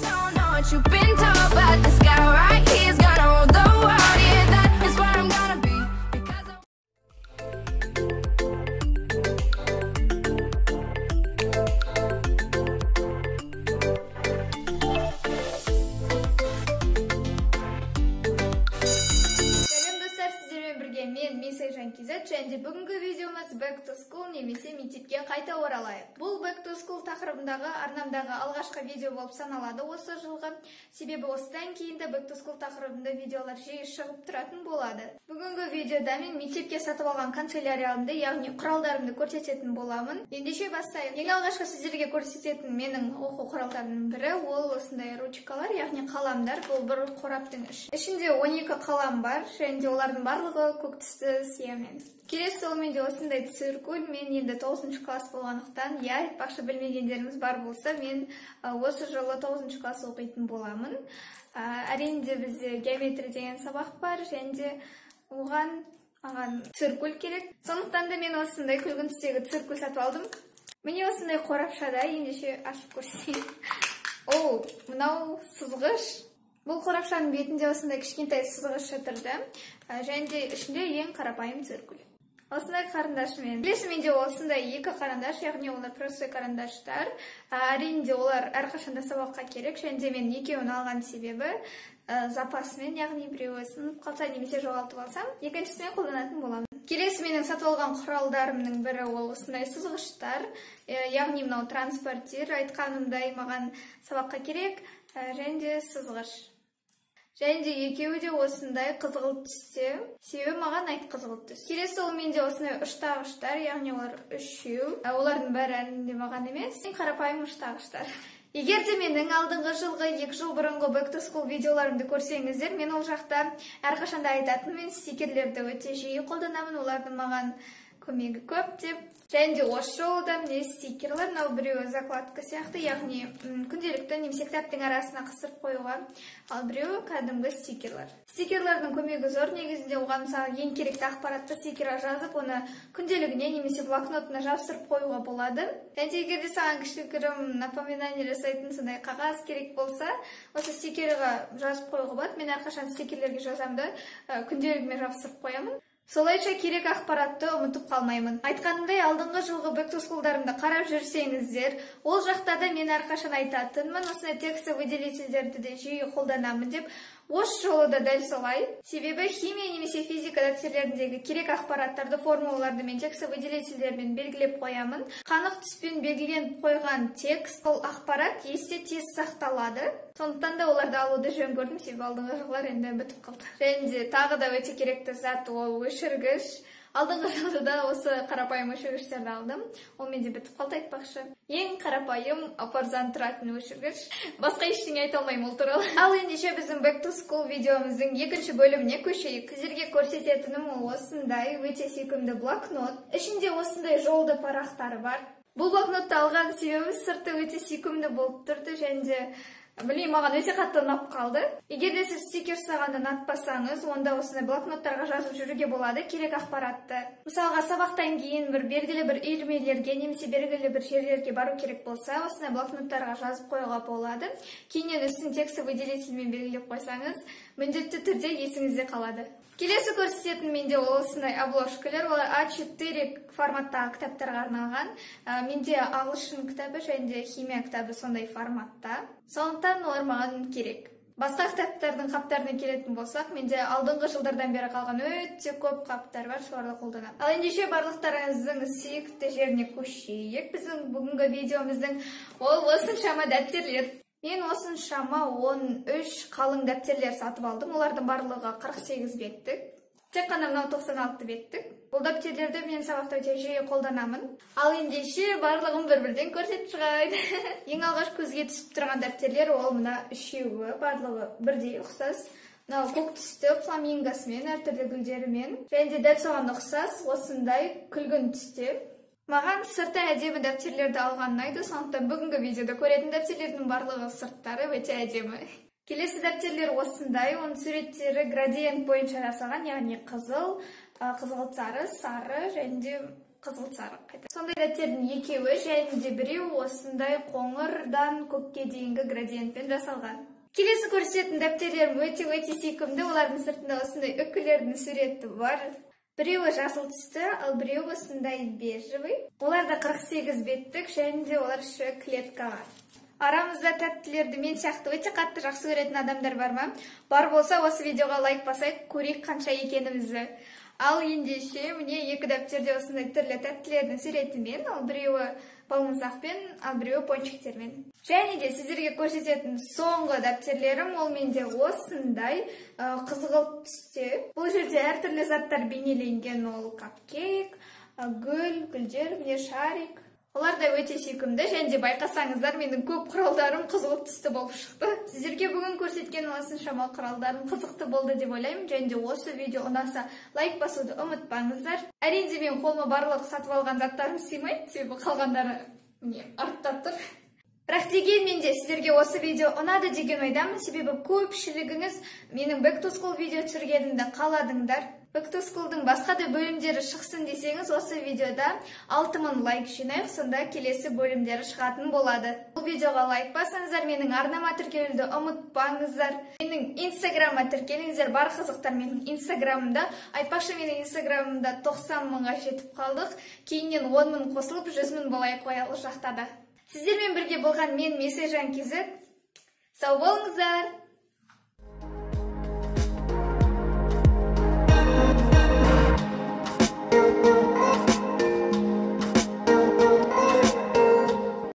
Don't know what you've been told, but this guy right here's gonna rule the world. Yeah, that is where I'm gonna be. Because мен Месайжан Кизет, және бүгінгі видеомыз Back to School немесе мектепке қайта оралайық. Бұл Back to School тақырыбындағы арнамдағы алғашқы видео болып саналады осы жылғы. Себебі осыдан кейінді Back to School тақырыбында видеолар жиі шығып тұратын болады. Бүгінгі видеода мен мектепке сатып алған канцеляриямды, яғни құралдарымды көрсететін боламын. Ендеше бастайық. Ең алғашқы сіздерге көрсететін менің оқу құралдарымның бірі ол осындай ручкалар, яғни қаламдар. Бұл бір қораптың ішінде 12 қалам бар, және олардың барлығы көк түсті сиямен. Келесі ол менде осындай циркуль. Мен енді 9 класс болғандықтан, айтпақшы білмегендеріңіз бар болса, мен осы жылы 9 класс оқитын боламын. Әрине бізде геометрия деген сабақ бар, және маған циркуль керек. Сондықтан да мен осындай күлгін түстегі циркуль сатып алдым. Міне осындай қорапшада, ендеше ашып көрсетейін. О, мынау сызғыш. Бұл қорапшаның бетінде осындай кішкентай сызғыш жатырды, және де ішінде ең қарапайым циркуль. Осындай қарындашымен. Білесіз, менде осындай 2 қарандаш, яғни олар простой қарандаштар. Әрине олар әрқашанда сабаққа керек, және де мен екеуін алған себебі запасымен, яғни біреуі сынып қалса немесе жоғалтып алсам, екіншісімен қолданатын боламын. Келесі менің сатып алған құралдарымның бірі ол осындай сызғыштар, яғни мынау транспортир, айтқанымдай маған сабаққа керек, және де сызғыш. Және де екеуі де осындай қызғылт түсте, себебі маған қызғылт түс. Келесі ол менде осындай үштағыштар, яғни олар үшеу. Олардың бәрі әлінде маған емес, ең қарапайым үштағыштар. Егер де менің алдыңғы жылғы 2 жыл бұрынғы Back to School видеоларымды көрсеңіздер, мен ол жақта әрқашанда айтатын, мен стикерлерді өте жиі қолданамын, олардың маған көмегі көп деп. Және де осы жолда міне стикерлер, мынау біреуі закладка сияқты, яғни күнделікті немесе кітаптың арасына қысырып қоюға, ал біреуі кәдімгі стикерлер. Стикерлердің көмегі зор, негізінде оған мысалы ең керекті ақпаратты стикерға жазып, оны күнделігіне немесе блокнотына жабыстырып қоюға болады. Және де егер де саған кішігірім напоминание жасайтын сондай қағаз керек болса, осы стикерға жазып қоюға болады. Мен әрқашан стикерлерге жазамды, күнделігіме жабыстырып қоямын. Солайша керек ақпаратты ұмытып қалмаймын. Айтқанымдай, алдыңғы жылғы Back to School'дарымды қарап жүрсеңіздер, ол жақта да мен әрқашан айтатынмын, осындай тексті выделительдерді де жиі қолданамын деп. Осы жолы да дәл солай. Себебі химия немесе физика дәптерлеріндегі керек ақпараттарды, формулаларды мен тексті выделительдермен белгілеп қоямын. Қанық түспен белгіленіп қойған текст, ол ақпарат есте тез сақталады. Сондықтан да оларды алуды жөн көрдім, себебі алдыңғы жылдар енді бітіп қалды. Және де тағы да өте керекті зат ол өшіргіш. Алдыңғы жылда да осы қарапайым өшіргіштерді алдым. Ол менде бітіп қалды, айтпақшы. Ең қарапайым апардан тұратын өшіргіш. Басқа ештеңе айта алмаймын ол туралы. Ал ендеше біздің Back to School видеомыздың 2 бөліміне көшейік. Сіздерге көрсететінім ол осындай өте сүйкімді блокнот. Ішінде осындай жолды парақтары бар. Бұл блокнотты алған себебі сырты өте сүйкімді болып тұрды, және де білмеймін, маған өте қатты ұнап қалды. Егер де сіз стикер сағанды ұнатпасаңыз, онда осындай блокноттарға жазып жүруге болады керек ақпаратты. Мысалға, сабақтан кейін белгілі бір үйірмелерге немесе белгілі бір жерлерге бару керек болса, осындай блокноттарға жазып қоюға болады. Кейіннен үстін тексті выделительмен белгілеп қойсаңыз, міндетті түрде есіңізде қалады. Келесі көрсететін менде осындай обложкалар, олар А4 форматтағы кітаптарға арналған. Менде ағылшын кітабы және де химия кітабы сондай форматта. Сондықтан олар маған керек. Басқа кітаптардың қаптарына келетін болсақ, менде алдыңғы жылдардан бері қалған өте көп қаптар бар, соларды қолданамын. Ал ендеше барлықтарыңыздың сүйікті жеріне көшейік. Біздің бүгінгі видеомыздың ол осыншама дәптерлер. Мен осыншама 13 қалың дәптерлер сатып алдым. Олардың барлығы 48 беттік. Тек қана мынау 96 беттік. Бұл дәптерлерді мен сабақта өте жиі қолданамын. Ал ендеше барлығын бір-бірден көрсетіп шығайын. Ең алғаш көзге түсіп тұрған дәптерлер ол мына үшеуі, барлығы бірдей ұқсас. Мынау көк түсті фламингосымен, әртүрлі гүлдерімен, және де дәл соған ұқсас осындай күлгін түсте. Маған сырты әдемі дәптерлерді алған ұнайды, сондықтан бүгінгі видеода көретін дәптерлердің барлығы сырттары өте әдемі. Келесі дәптерлер осындай, оның суреттері градиент бойынша жасалған, яғни қызыл, қызғылт сары, және де қызыл сары қайта. Сондай дәптердің екеуі және де біреу осындай қоңырдан көкке дейінгі градиентпен жасалған. Келесі көрсететін дәптерлерім өте сүйкімді. Олардың сыртында осындай үкілердің суреті бар. Біреуі жасыл түсті, ал біреуі осындай бежевый. Оларда 48 беттік және де олар үші клеткаға. Арамызда тәттілерді мен сияқты өте қатты жақсы көретін адамдар бар ма? Бар болса, осы видеоға лайк басайық, көрейік қанша екенімізді. Ал ендеше, міне екі дәптерде осындай түрлі тәттілердің суретімен, ал біреуі балмұздақпен, ал біреуі пончиктермен. Және де сіздерге көрсететін соңғы дәптерлерім, ол менде осындай қызғылт түсте. Бұл жерде әртүрлі заттар бейнеленген, ол капкейк, гүлдер, міне шарик. Олар да өте сүйкімді, және де байқасаңыздар, менің көп құралдарым қызғылт түсті болып шықты. Сіздерге бүгін көрсеткен осыншама құралдарым қызықты болды деп ойлаймын, және де осы видео ұнаса лайк басуды ұмытпаңыздар. Әрине мен қолыма барлық сатып алған заттарым сыймайды, себебі қалғандары артта тұр. Бірақ дегенмен де сіздерге осы видео ұнады деген ойдамын, себебі көпшілігіңіз менің Back to School видео түсіргенімді қаладыңдар. Back to School'дың басқа да бөлімдері шықсын десеңіз, осы видеода 6000 лайк жинайық, сонда келесі бөлімдері шығатын болады. Бұл видеоға лайк басыңыздар, менің арнама тіркелуді ұмытпаңыздар. Менің инстаграмға тіркеліңіздер, бар қызықтар менің инстаграмымда. Айтпақшы, менің инстаграмымда 90 мыңға жетіп қалдық. Кейіннен 10 мың қосылып 100 мың болайық қоялы жақтада. Сіздермен бірге болған мен Месежан KZ. Сау болыңыздар!